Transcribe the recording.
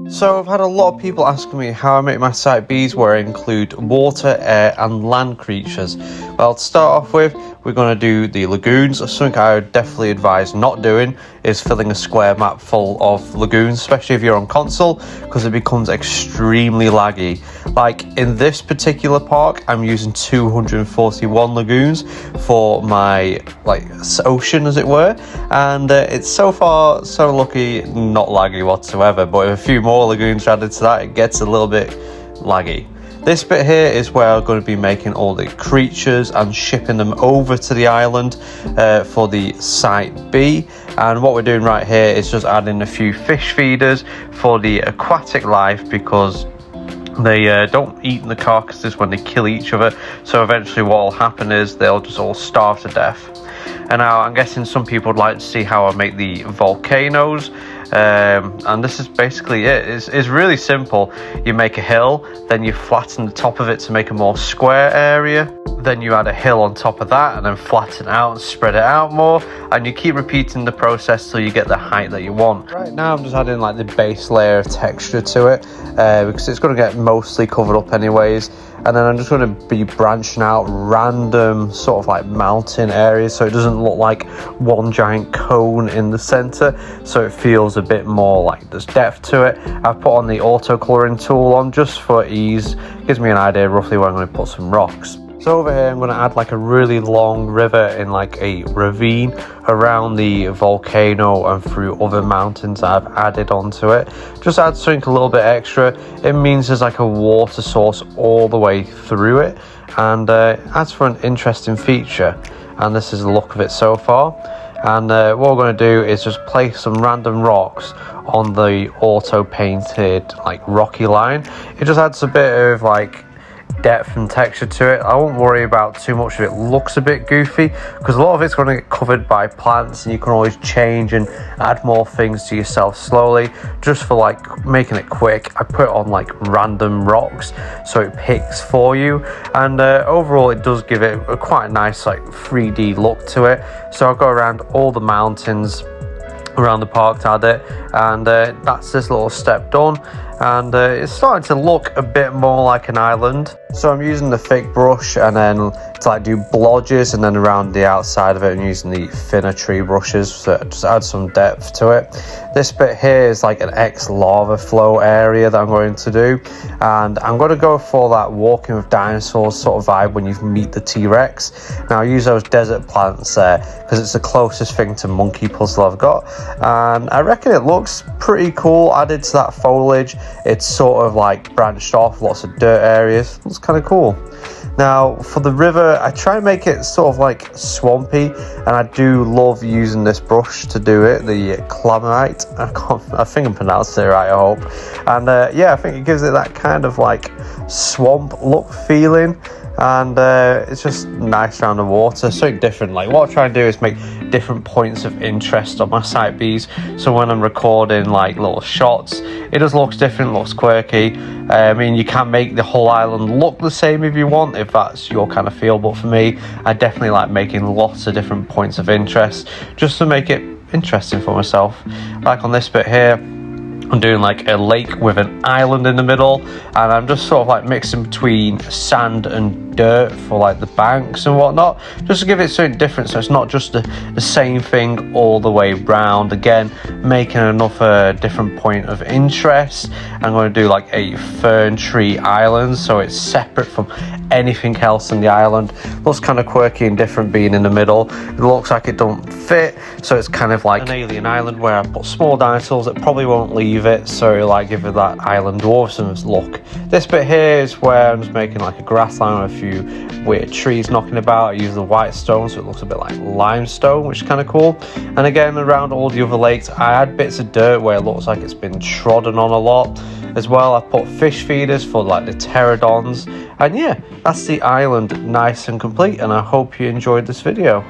So I've had a lot of people asking me how I make my site Bs where I include water, air and land creatures. Well, to start off with, we're going to do the lagoons. Something I would definitely advise not doing is filling a square map full of lagoons, especially if you're on console, because it becomes extremely laggy. Like in this particular park, I'm using 241 lagoons for my ocean, as it were, and it's so far so lucky not laggy whatsoever. But if a few more lagoons added to that, it gets a little bit laggy. This bit here is where I'm going to be making all the creatures and shipping them over to the island for the site B. And what we're doing right here is just adding a few fish feeders for the aquatic life, because they don't eat the carcasses when they kill each other. So eventually what will happen is they'll just all starve to death. And now I'm guessing some people would like to see how I make the volcanoes. And this is basically it. It's really simple. You make a hill, then you flatten the top of it to make a more square area. Then you add a hill on top of that and then flatten it out and spread it out more. And you keep repeating the process till you get the height that you want. Right now I'm just adding like the base layer of texture to it because it's going to get mostly covered up anyways. And then I'm just going to be branching out random sort of like mountain areas so it doesn't look like one giant cone in the center, so it feels a bit more like there's depth to it. I've put on the auto coloring tool on just for ease. Gives me an idea roughly where I'm going to put some rocks. So over here I'm going to add like a really long river in like a ravine around the volcano and through other mountains that I've added onto it. Just add something a little bit extra. It means there's like a water source all the way through it, and adds for an interesting feature. And this is the look of it so far. And what we're going to do is just place some random rocks on the auto painted like rocky line. It just adds a bit of like depth and texture to it. I won't worry about too much if it looks a bit goofy, because a lot of it's going to get covered by plants and you can always change and add more things to yourself slowly. Just for like making it quick, I put on like random rocks so it picks for you, and overall it does give it a quite nice like 3D look to it. So I'll go around all the mountains around the park to add it, and that's this little step done. And it's starting to look a bit more like an island. So I'm using the thick brush and then to like do blodges, and then around the outside of it I'm using the thinner tree brushes to just add some depth to it. This bit here is like an ex-lava flow area that I'm going to do, and I'm going to go for that walking with dinosaurs sort of vibe when you meet the T-Rex. Now I use those desert plants there because it's the closest thing to monkey puzzle I've got, and I reckon it looks pretty cool added to that foliage. It's sort of like branched off, lots of dirt areas. Looks kind of cool. Now for the river, I try and make it sort of like swampy, and I do love using this brush to do it, the Clamite. I think I'm pronouncing it right, I hope. And yeah, I think it gives it that kind of like swamp look feeling, and it's just nice around the water, something different. Like what I try and do is make different points of interest on my site Bs, so when I'm recording like little shots, it just looks different, looks quirky. I mean, you can make the whole island look the same if you want, if that's your kind of feel, but for me, I definitely like making lots of different points of interest just to make it interesting for myself. Like on this bit here, I'm doing like a lake with an island in the middle, and I'm just sort of like mixing between sand and dirt for like the banks and whatnot, just to give it something different, so it's not just the same thing all the way round. Again, making another different point of interest. I'm going to do like a fern tree island, so it's separate from anything else in the island. Looks kind of quirky and different being in the middle. It looks like it don't fit, so it's kind of like an alien island where I put small dinosaurs that probably won't leave it, so it'll like give it that island dwarfism look. This bit here is where I'm just making like a grass line with a few weird trees knocking about. I use the white stone so it looks a bit like limestone, which is kind of cool. And again, around all the other lakes, I add bits of dirt where it looks like it's been trodden on a lot. As well, I put fish feeders for like the pterodons, and yeah, that's the island nice and complete, and I hope you enjoyed this video.